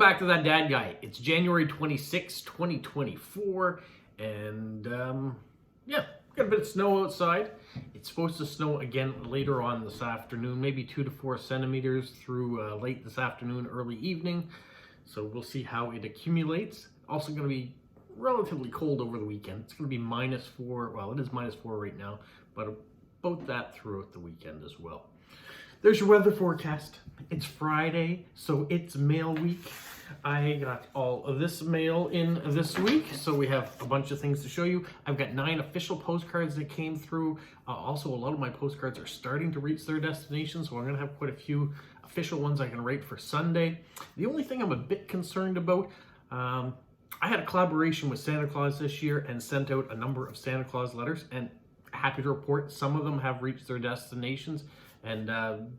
back to That Dad Guy. It's January 26, 2024, and yeah, got a bit of snow outside. It's supposed to snow again later on this afternoon, maybe 2 to 4 centimeters through late this afternoon, early evening. So we'll see how it accumulates. Also going to be relatively cold over the weekend. It's going to be -4. Well, it is -4 right now, but about that throughout the weekend as well. There's your weather forecast. It's Friday, so it's mail week. I got all of this mail in this week, so we have a bunch of things to show you. I've got 9 official postcards that came through. Also, a lot of my postcards are starting to reach their destination, so I'm going to have quite a few official ones I can write for Sunday. The only thing I'm a bit concerned about, I had a collaboration with Santa Claus this year and sent out a number of Santa Claus letters, and happy to report some of them have reached their destinations, and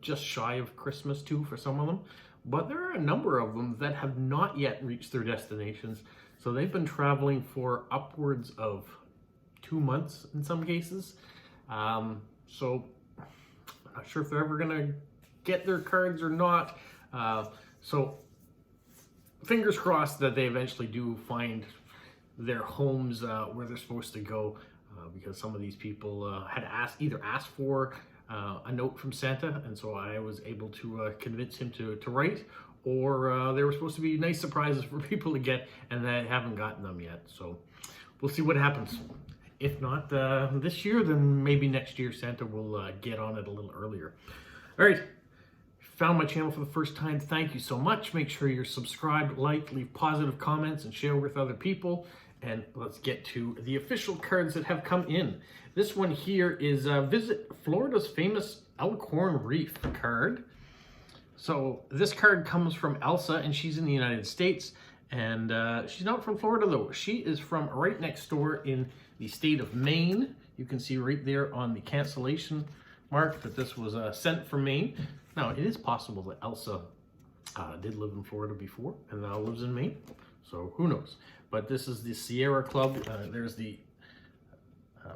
just shy of Christmas too for some of them. But there are a number of them that have not yet reached their destinations. So they've been traveling for upwards of 2 months in some cases. So I'm not sure if they're ever gonna get their cards or not. So fingers crossed that they eventually do find their homes where they're supposed to go, because some of these people had either asked for a note from Santa, and so I was able to convince him to write, or they were supposed to be nice surprises for people to get, and I haven't gotten them yet. So we'll see what happens. If not this year, then maybe next year Santa will get on it a little earlier. All right, found my channel for the first time, thank you so much. Make sure you're subscribed, like, leave positive comments, and share with other people. And let's get to the official cards that have come in. This one here is Visit Florida's Famous Elkhorn Reef card. So this card comes from Elsa, and she's in the United States. And she's not from Florida, though. She is from right next door in the state of Maine. You can see right there on the cancellation mark that this was sent from Maine. Now, it is possible that Elsa did live in Florida before and now lives in Maine. So who knows? But this is the Sierra Club. There's the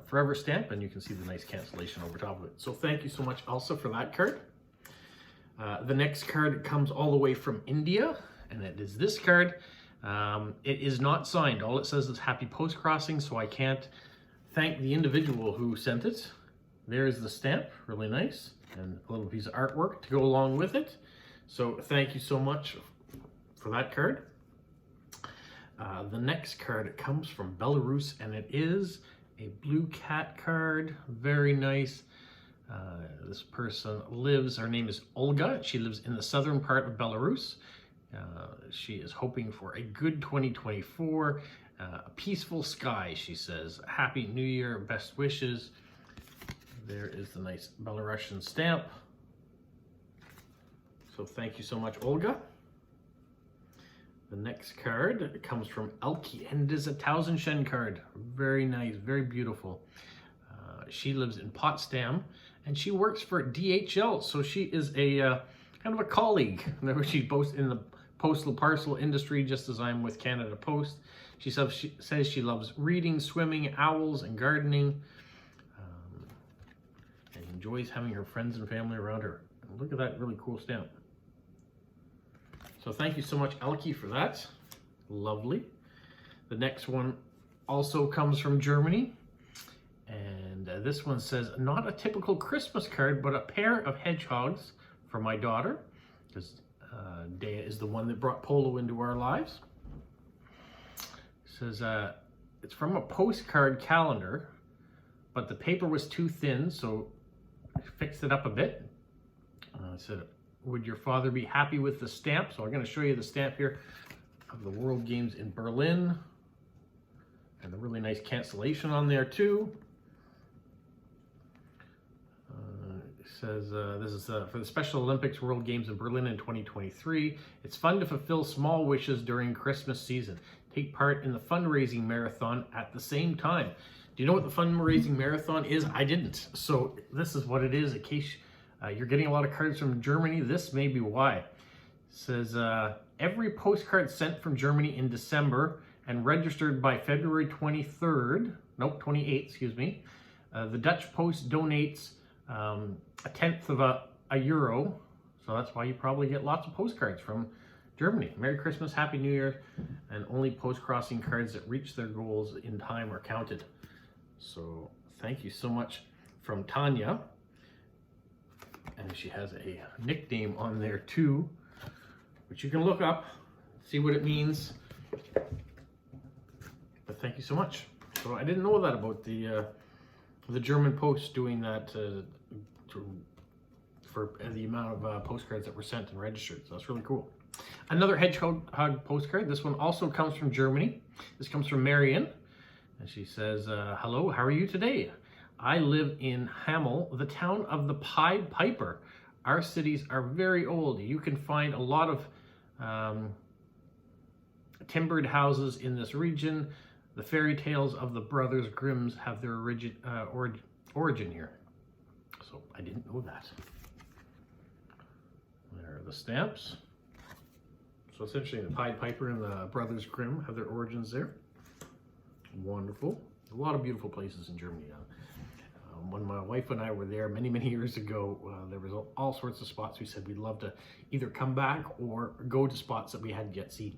Forever stamp, and you can see the nice cancellation over top of it. So thank you so much, Elsa, for that card. The next card comes all the way from India, and it is this card. It is not signed. All it says is Happy Postcrossing, so I can't thank the individual who sent it. There's the stamp, really nice, and a little piece of artwork to go along with it. So thank you so much for that card. The next card comes from Belarus, and it is a blue cat card. Very nice. This person lives, her name is Olga. She lives in the southern part of Belarus. She is hoping for a good 2024, a peaceful sky, she says. Happy New Year, best wishes. There is the nice Belarusian stamp. So thank you so much, Olga. The next card comes from Elke, and it is a 1000 Shen card. Very nice, very beautiful. She lives in Potsdam, and she works for DHL, so she is a kind of a colleague. She's both in the postal parcel industry, just as I'm with Canada Post. She says she loves reading, swimming, owls, and gardening, and enjoys having her friends and family around her. And look at that really cool stamp. So thank you so much, Elke, for that. Lovely. The next one also comes from Germany. And this one says, not a typical Christmas card, but a pair of hedgehogs for my daughter, because Dea is the one that brought polo into our lives. It says, it's from a postcard calendar, but the paper was too thin, so I fixed it up a bit. I said, would your father be happy with the stamp? So I'm going to show you the stamp here of the World Games in Berlin. And the really nice cancellation on there too. It says, this is for the Special Olympics World Games in Berlin in 2023. It's fun to fulfill small wishes during Christmas season. Take part in the fundraising marathon at the same time. Do you know what the fundraising marathon is? I didn't. So this is what it is, in case you're getting a lot of cards from Germany. This may be why. It says, every postcard sent from Germany in December and registered by February 28th, excuse me. The Dutch Post donates a tenth of a euro. So that's why you probably get lots of postcards from Germany. Merry Christmas, Happy New Year, and only post-crossing cards that reach their goals in time are counted. So thank you so much from Tanya. And she has a nickname on there too, which you can look up, see what it means. But thank you so much. So I didn't know that about the German post doing that for the amount of postcards that were sent and registered. So that's really cool. Another hedgehog postcard. This one also comes from Germany. This comes from Marion. And she says, hello, how are you today? I live in Hamel, the town of the Pied Piper. Our cities are very old. You can find a lot of timbered houses in this region. The fairy tales of the Brothers Grimms have their origin here. So I didn't know that. There are the stamps. So essentially the Pied Piper and the Brothers Grimm have their origins there. Wonderful. A lot of beautiful places in Germany. When my wife and I were there many, many years ago, there was all sorts of spots we said we'd love to either come back or go to spots that we hadn't yet seen.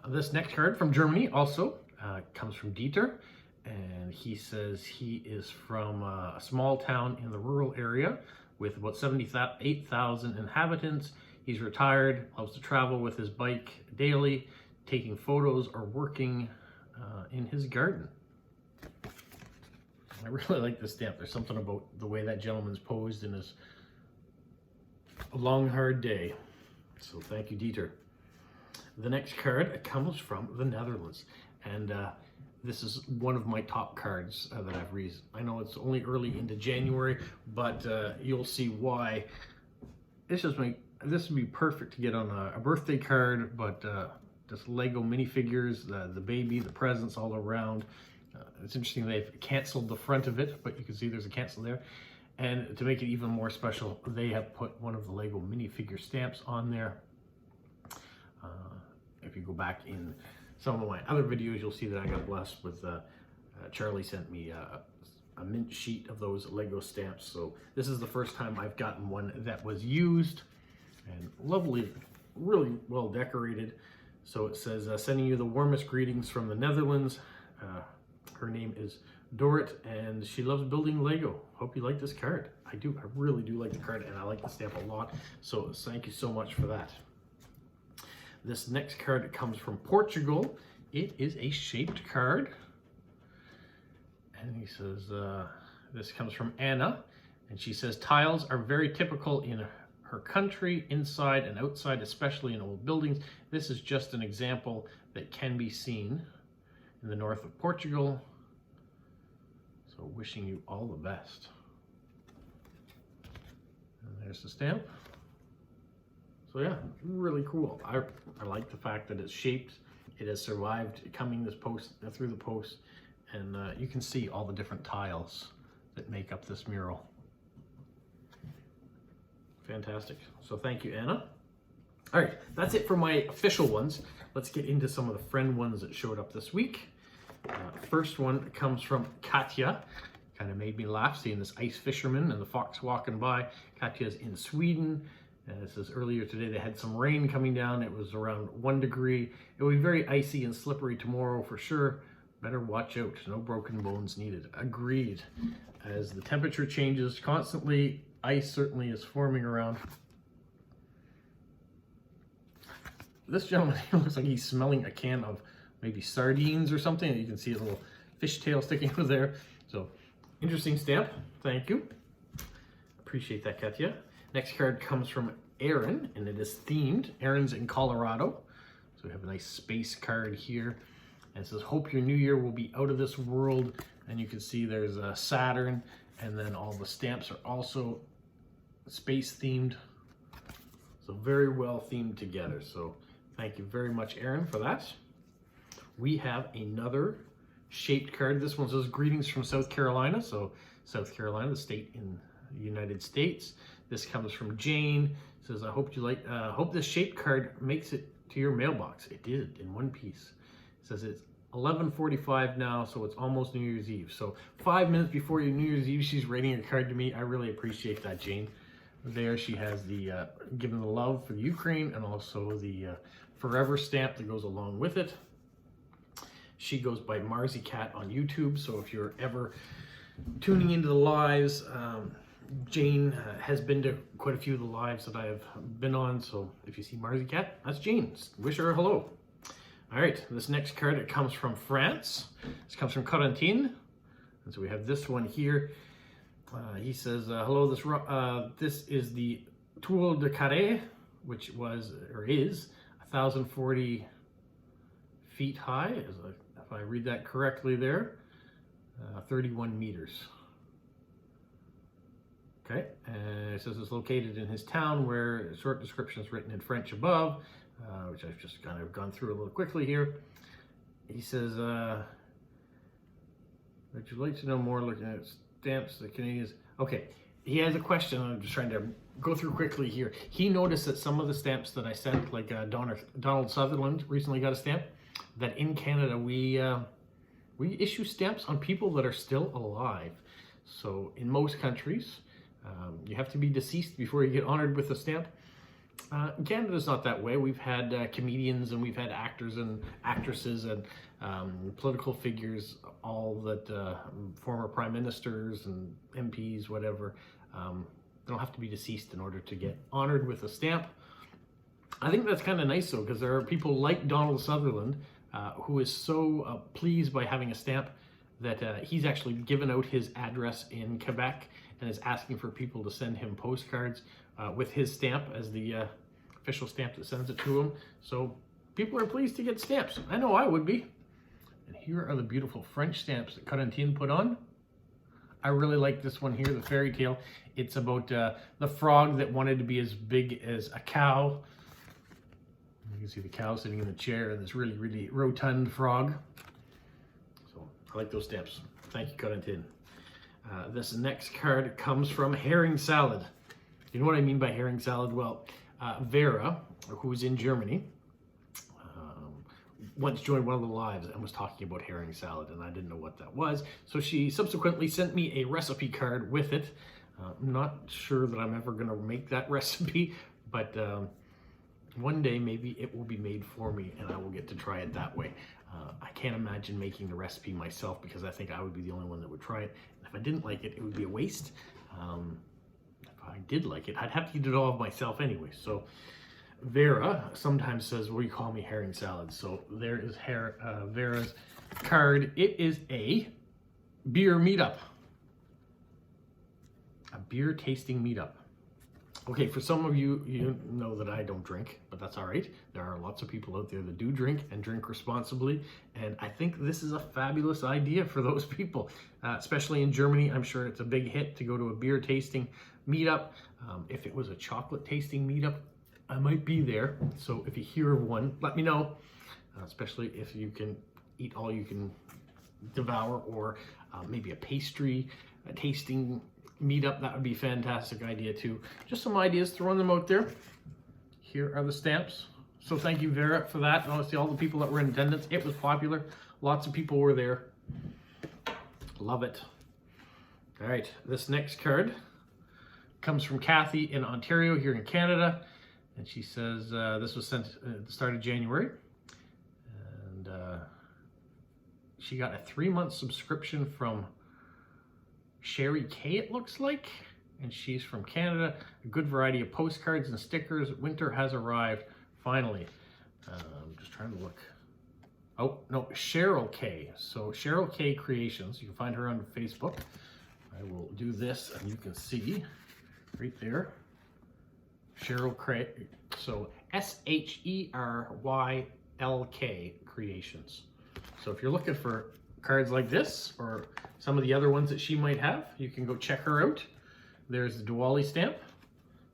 This next card from Germany also comes from Dieter, and he says he is from a small town in the rural area with about 78,000 inhabitants. He's retired, loves to travel with his bike daily, taking photos or working in his garden. I really like this stamp. There's something about the way that gentleman's posed in his long, hard day. So thank you, Dieter. The next card comes from the Netherlands, and this is one of my top cards that I've read. I know it's only early into January, but you'll see why. This would be perfect to get on a birthday card, but just Lego minifigures, the baby, the presents all around. It's interesting they've canceled the front of it, but you can see there's a cancel there. And to make it even more special, they have put one of the Lego minifigure stamps on there. If you go back in some of my other videos, you'll see that I got blessed with, Charlie sent me a mint sheet of those Lego stamps. So this is the first time I've gotten one that was used, and lovely, really well decorated. So it says, sending you the warmest greetings from the Netherlands. Her name is Dorrit, and she loves building Lego. Hope you like this card. I do. I really do like the card, and I like the stamp a lot. So thank you so much for that. This next card comes from Portugal. It is a shaped card. And he says, this comes from Anna. And she says, tiles are very typical in her country, inside and outside, especially in old buildings. This is just an example that can be seen in the north of Portugal. So wishing you all the best. And there's the stamp. So yeah, really cool. I like the fact that it's shaped. It has survived coming through the post, and you can see all the different tiles that make up this mural. Fantastic. So thank you, Anna. All right, that's it for my official ones. Let's get into some of the friend ones that showed up this week. First one comes from Katja. Kind of made me laugh seeing this ice fisherman and the fox walking by. Katja's in Sweden. It says earlier today they had some rain coming down. It was around 1 degree. It will be very icy and slippery tomorrow for sure. Better watch out. No broken bones needed. Agreed. As the temperature changes constantly, ice certainly is forming around. This gentleman looks like he's smelling a can of maybe sardines or something. You can see a little fish tail sticking out there. So interesting stamp. Thank you. Appreciate that, Katya. Next card comes from Aaron, and it is themed. Aaron's in Colorado. So we have a nice space card here. And it says, hope your new year will be out of this world. And you can see there's a Saturn, and then all the stamps are also space themed. So very well themed together. So thank you very much, Aaron, for that. We have another shaped card. This one says, greetings from South Carolina. So South Carolina, the state in the United States. This comes from Jane. It says, I hope you like, hope this shaped card makes it to your mailbox. It did in one piece. It says it's 11:45 now, so it's almost New Year's Eve. So 5 minutes before your New Year's Eve, she's writing a card to me. I really appreciate that, Jane. There she has the giving the love for the Ukraine, and also the forever stamp that goes along with it. She goes by Marzi Cat on YouTube, so if you're ever tuning into the lives, Jane has been to quite a few of the lives that I have been on, so if you see Marzi Cat, that's Jane. Wish her a hello. All right, this next card, it comes from France. This comes from Corentin, and so we have this one here. He says, hello, this is the Tour de Carré, which was, or is, 1,040 feet high, if I read that correctly there, 31 meters. Okay, and it says it's located in his town, where short description is written in French above, which I've just kind of gone through a little quickly here. He says, would you like to know more looking at stamps the Canadians? Okay, he has a question. I'm just trying to go through quickly here. He noticed that some of the stamps that I sent, like Donald Sutherland recently got a stamp, that in Canada we issue stamps on people that are still alive. So in most countries, you have to be deceased before you get honored with a stamp. Canada's not that way. We've had comedians, and we've had actors and actresses and political figures, all that former prime ministers and MPs, whatever. They don't have to be deceased in order to get honored with a stamp. I think that's kind of nice though, because there are people like Donald Sutherland who is so pleased by having a stamp that he's actually given out his address in Quebec and is asking for people to send him postcards with his stamp as the official stamp that sends it to him. So people are pleased to get stamps. I know I would be. And here are the beautiful French stamps that Corentin put on. I really like this one here, the fairy tale. It's about the frog that wanted to be as big as a cow. You can see the cow sitting in the chair and this really, really rotund frog. So I like those stamps. Thank you, Corentin. This next card comes from Herring Salad. You know what I mean by herring salad? Well, Vera, who's in Germany, once joined one of the lives and was talking about herring salad, and I didn't know what that was. So she subsequently sent me a recipe card with it. I'm not sure that I'm ever going to make that recipe, but one day maybe it will be made for me and I will get to try it that way. I can't imagine making the recipe myself, because I think I would be the only one that would try it. And if I didn't like it, it would be a waste. If I did like it, I'd have to eat it all myself anyway. So Vera sometimes says, will you call me herring salad? So there is Vera's card. It is a beer meetup. A beer tasting meetup. Okay, for some of you, you know that I don't drink, but that's all right. There are lots of people out there that do drink and drink responsibly, and I think this is a fabulous idea for those people, especially in Germany. I'm sure it's a big hit to go to a beer tasting meetup. If it was a chocolate tasting meetup, I might be there. So if you hear of one, let me know, especially if you can eat all you can devour, or maybe a pastry tasting meetup. That would be a fantastic idea too. Just some ideas, throwing them out there. Here are the stamps. So thank you, Vera, for that. And honestly, all the people that were in attendance, it was popular. Lots of people were there. Love it. All right, this next card comes from Kathy in Ontario here in Canada. And she says, this was sent at the start of January. And she got a 3-month subscription from Sherry K, it looks like, and she's from Canada. A good variety of postcards and stickers. Winter has arrived, finally. I'm just trying to look. Oh, no, Cheryl K. So Cheryl K Creations. You can find her on Facebook. I will do this, and you can see right there. Cheryl K. So SHERYLK Creations. So if you're looking for cards like this, or some of the other ones that she might have, you can go check her out. There's the Diwali stamp.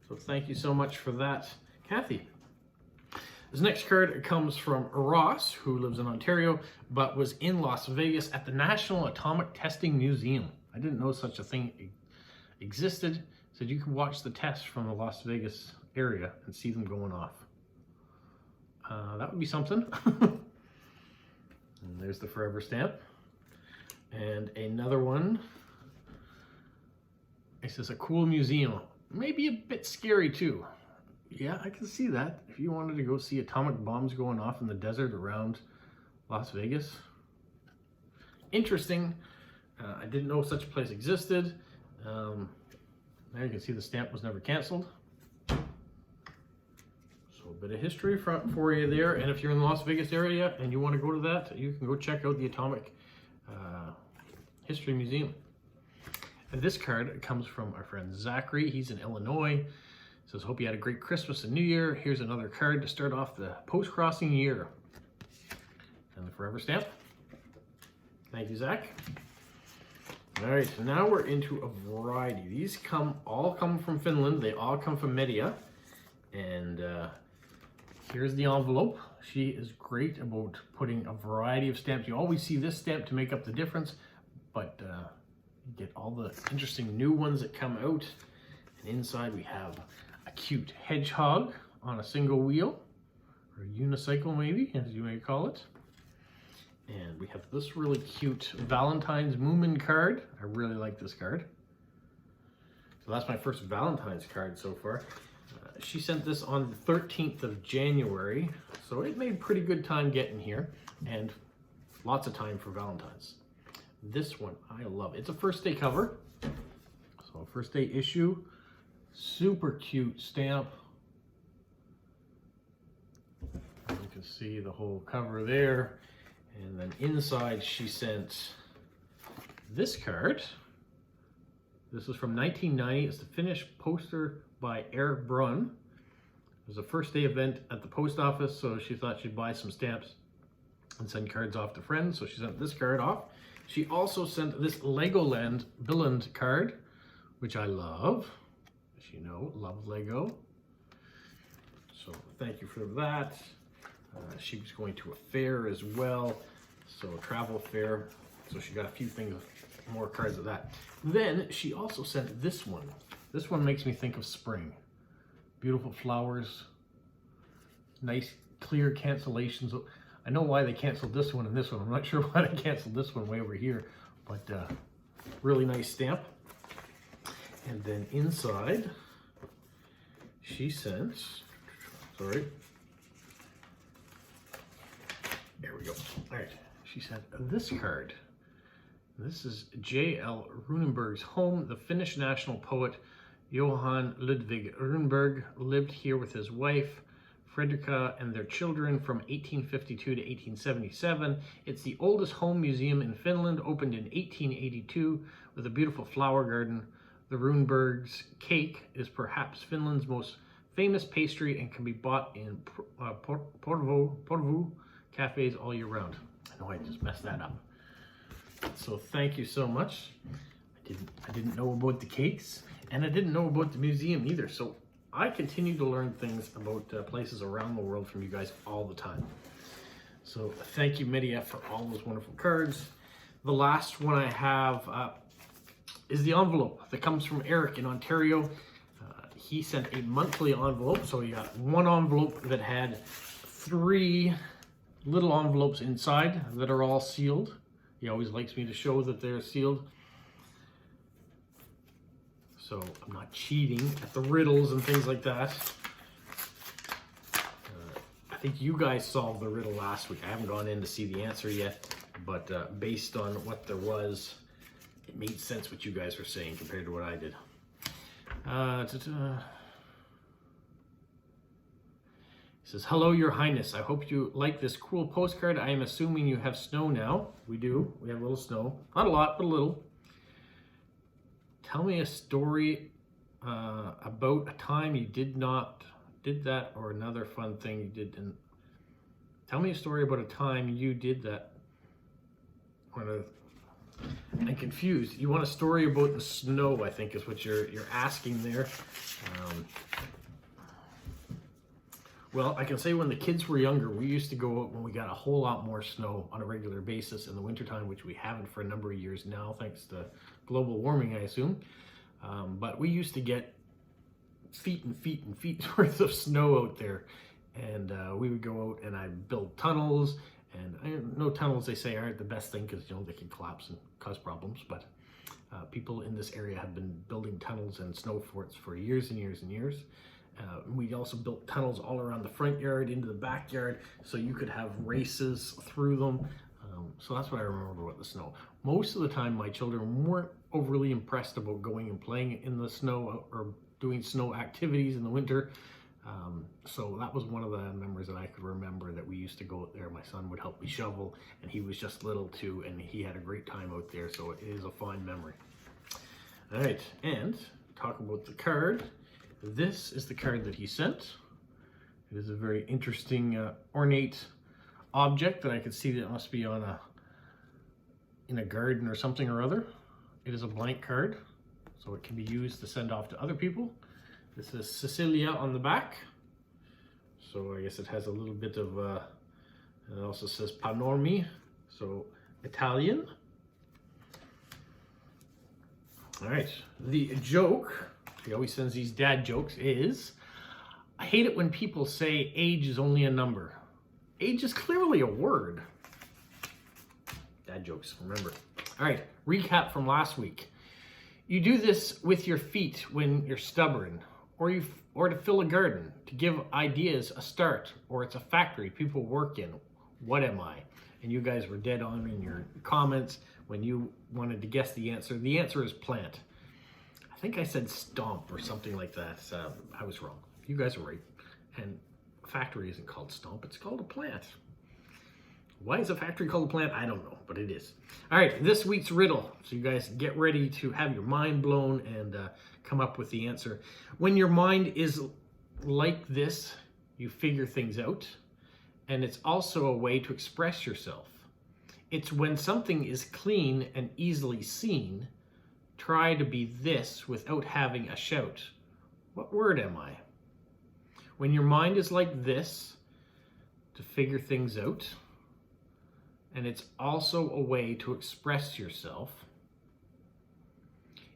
So thank you so much for that, Kathy. This next card comes from Ross, who lives in Ontario, but was in Las Vegas at the National Atomic Testing Museum. I didn't know such a thing existed. Said you could watch the tests from the Las Vegas area and see them going off. That would be something. And there's the forever stamp. And another one. It says a cool museum. maybe a bit scary too. Yeah, I can see that. If you wanted to go see atomic bombs going off in the desert around Las Vegas. Interesting. I didn't know such a place existed. Now you can see the stamp was never canceled. So a bit of history for you there. And if you're in the Las Vegas area and you want to go to that, you can go check out the Atomic History Museum. And this card comes from our friend Zachary. He's in Illinois. Says, hope you had a great Christmas and New Year. Here's another card to start off the post-crossing year. And the forever stamp. Thank you, Zach. All right, so now we're into a variety. These all come from Finland. They all come from Media. And here's the envelope. She is great about putting a variety of stamps. You always see this stamp to make up the difference, but you get all the interesting new ones that come out. And inside we have a cute hedgehog on a single wheel, or a unicycle maybe, as you may call it. And we have this really cute Valentine's Moomin card. I really like this card. So that's my first Valentine's card so far. She sent this on the 13th of January, so it made pretty good time getting here, and lots of time for Valentine's. This one, I love. It's a first day cover, so first day issue. Super cute stamp. You can see the whole cover there. And then inside she sent this card. This is from 1990. It's the finished poster by Eric Brun. It was a first day event at the post office, so she thought she'd buy some stamps and send cards off to friends, so she sent this card off. She also sent this Legoland Billund card, which I love. As you know, love Lego. So thank you for that. She was going to a fair as well, so a travel fair. So she got a few things, more cards of that. Then she also sent this one. This one makes me think of spring. Beautiful flowers, nice clear cancellations. I know why they canceled this one and this one. I'm not sure why they canceled this one way over here, but really nice stamp. And then inside, she sent, sorry, there we go. All right, she sent this card. This is J.L. Renberg's home. The Finnish national poet Johann Ludvig Renberg lived here with his wife, Fredrika, and their children from 1852 to 1877. It's the oldest home museum in Finland, opened in 1882 with a beautiful flower garden. The Renberg's cake is perhaps Finland's most famous pastry and can be bought in Porvoo cafes all year round. I know I just messed that up. So thank you so much. I didn't know about the cakes, and I didn't know about the museum either. So I continue to learn things about places around the world from you guys all the time. So thank you, Media, for all those wonderful cards. The last one I have is the envelope that comes from Eric in Ontario. He sent a monthly envelope, so he got one envelope that had 3 little envelopes inside that are all sealed. He always likes me to show that they're sealed, so I'm not cheating at the riddles and things like that. I think you guys solved the riddle last week. I haven't gone in to see the answer yet, but based on what there was, it made sense what you guys were saying compared to what I did. It says, hello, Your Highness. I hope you like this cool postcard. I am assuming you have snow now. We do. We have a little snow. Not a lot, but a little. Tell me a story about a time you did that, or another fun thing you did. And tell me a story about a time you did that. I'm confused. You want a story about the snow, I think is what you're asking there. Well, I can say when the kids were younger, we used to go out when we got a whole lot more snow on a regular basis in the wintertime, which we haven't for a number of years now, thanks to global warming, I assume. But we used to get feet and feet and feet worth of snow out there. And we would go out and I'd build tunnels. And I know tunnels, they say, aren't the best thing because, you know, they can collapse and cause problems. But People in this area have been building tunnels and snow forts for years and years and years. We also built tunnels all around the front yard, into the backyard, so you could have races through them. So that's what I remember about the snow. Most of the time, my children weren't overly impressed about going and playing in the snow or doing snow activities in the winter. So that was one of the memories that I could remember, that we used to go out there. My son would help me shovel, and he was just little too, and he had a great time out there, so it is a fond memory. All right, and talk about the card. This is the card that he sent. It is a very interesting, ornate object that I could see that it must be on in a garden or something or other. It is a blank card, so it can be used to send off to other people. This is Sicilia on the back. So I guess it has a little bit of, it also says Panormi, so Italian. All right, the joke, he always sends these dad jokes, is, I hate it when people say age is only a number. Age is clearly a word. Dad jokes, remember. All right, recap from last week. You do this with your feet when you're stubborn, or to fill a garden, to give ideas a start, or it's a factory people work in. What am I? And you guys were dead on in your comments when you wanted to guess the answer. The answer is plant. I think I said stomp or something like that. I was wrong. You guys are right. And a factory isn't called stomp, it's called a plant. Why is a factory called a plant? I don't know, but it is. All right, this week's riddle. So you guys get ready to have your mind blown and come up with the answer. When your mind is like this, you figure things out. And it's also a way to express yourself. It's when something is clean and easily seen, try to be this without having a shout. What word am I? When your mind is like this, to figure things out. And it's also a way to express yourself.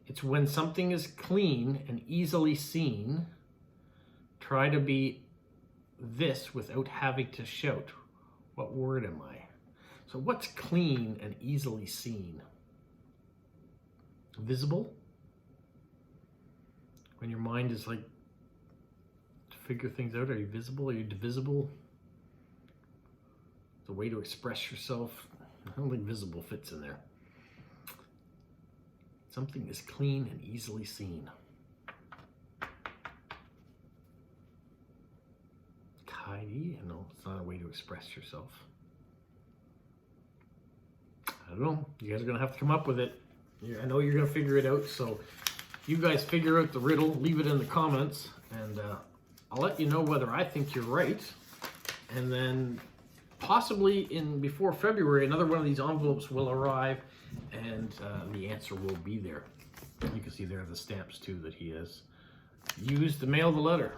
It's when something is clean and easily seen, try to be this without having to shout. What word am I? So what's clean and easily seen? Visible? When your mind is like to figure things out, are you visible? Are you divisible? The way to express yourself. I don't think visible fits in there. Something is clean and easily seen. Tidy? No, it's not a way to express yourself. I don't know. You guys are going to have to come up with it. I know you're going to figure it out, so you guys figure out the riddle, leave it in the comments, and I'll let you know whether I think you're right. And then possibly before February, another one of these envelopes will arrive, and the answer will be there. You can see there are the stamps too that he has used to mail the letter.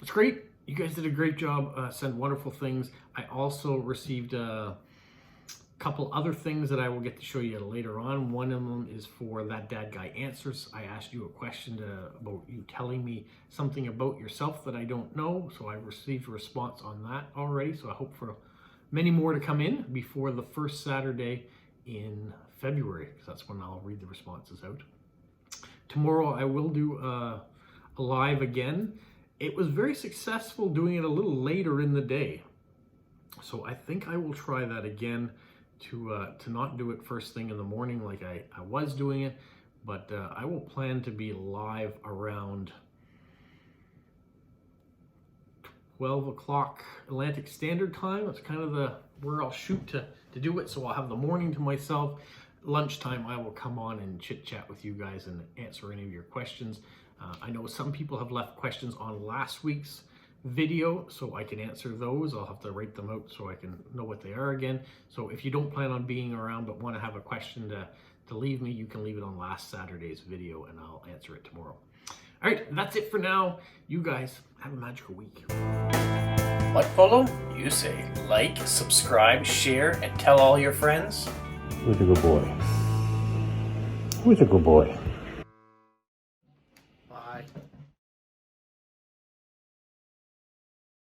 It's great. You guys did a great job. Send wonderful things. I also received a couple other things that I will get to show you later on. One of them is for That Dad Guy Answers. I asked you a question about you telling me something about yourself that I don't know. So I received a response on that already. So I hope for many more to come in before the first Saturday in February, because that's when I'll read the responses out. Tomorrow I will do a live again. It was very successful doing it a little later in the day. So I think I will try that again to not do it first thing in the morning like I was doing it, but I will plan to be live around 12 o'clock Atlantic Standard Time. That's kind of where I'll shoot to do it. So I'll have the morning to myself. Lunchtime, I will come on and chit chat with you guys and answer any of your questions. I know some people have left questions on last week's video, so I can answer those. I'll have to write them out so I can know what they are again. So if you don't plan on being around but want to have a question to leave me, you can leave it on last Saturday's video and I'll answer it tomorrow. All right, that's it for now. You guys have a magical week. What follow? You say like, subscribe, share, and tell all your friends. Who's a good boy? Who's a good boy? Bye.